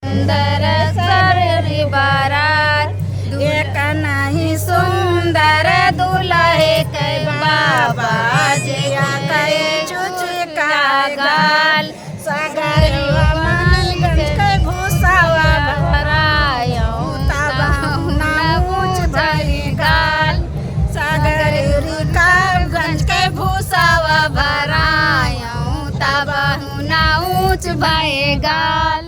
सुंदर सरी बारात एक नहीं सुंदर दुल्हे के बाबा जिया कहे चुचका गाल सगरवा मानगंज के भूसावा भरायो तबाहुना ऊंच भरी गाल सगरगंज के भूसावा भरायो तबाहुना ऊंच भय गाल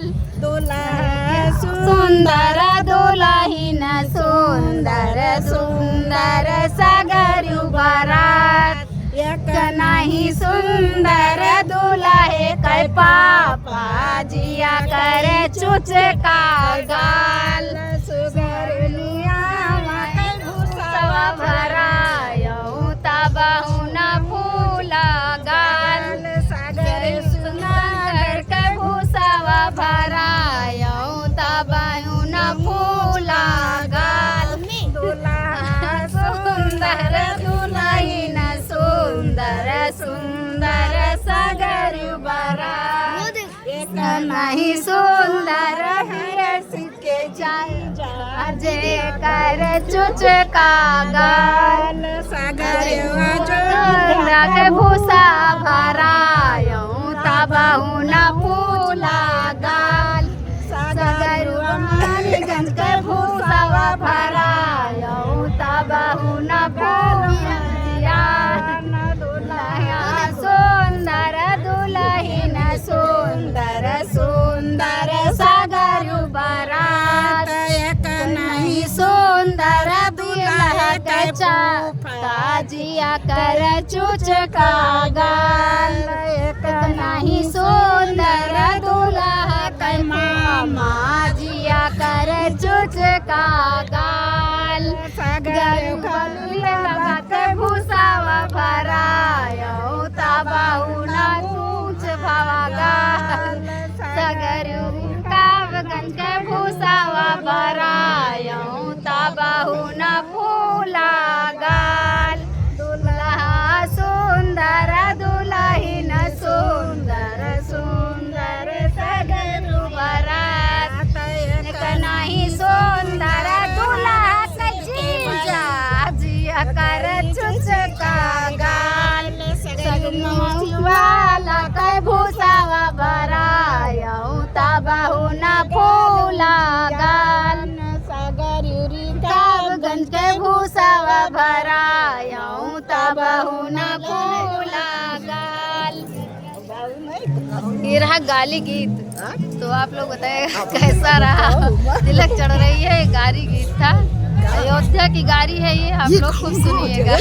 सुंदर दुल्हीन सुंदर सुंदर सगरु बारात एक नहीं सुंदर दुल्हे के पापा जिया करे चुचका गाल सुगरनिया के भूसवा भरायो तबाहुना फूला गाल सगर सुंदर के भूसवा भरायो तबाहुना फूला गाल सुंदर दुल्हीन सुंदर सुंदर सगरु बारात एक नहीं सुंदर के जे कर चुचका गाल सगरवा के भूसा भरायो तबाहुना फूला गाल सगरवा मानगंज के भूसावा भरायो तबाहुना फूला सुंदर दुल्हीन सुंदर सुंदर सगरु बारात एक नहीं सुंदर दुल्हा के चाचा जिया कर चुचका गाल एक नहीं सुंदर दुल्हा के मामा जिया कर चुचका गाल सगरु लगा के भूसावा भरायो तबाहुना ऊंच भवा गाल सगरु कावगंज के भूसावा भरायो तबाहुना फूला गाल दुल्हा सुंदर दुल्हीन सुंदर सुंदर सगरु बारात एक नहीं सुंदर दुल्हा के जीजा जिया कर चुचका गाल वाला के भूसावा भरायो तबाहुना फूला गाल कावगंज के भूसावा भरायो तबाहुना फूला गाल। ये रहा गाली गीत। तो आप लोग बताइएगा कैसा रहा। तिलक चढ़ रही है, गारी गीत था। अयोध्या की गारी है ये, आप लोग खूब सुनिएगा।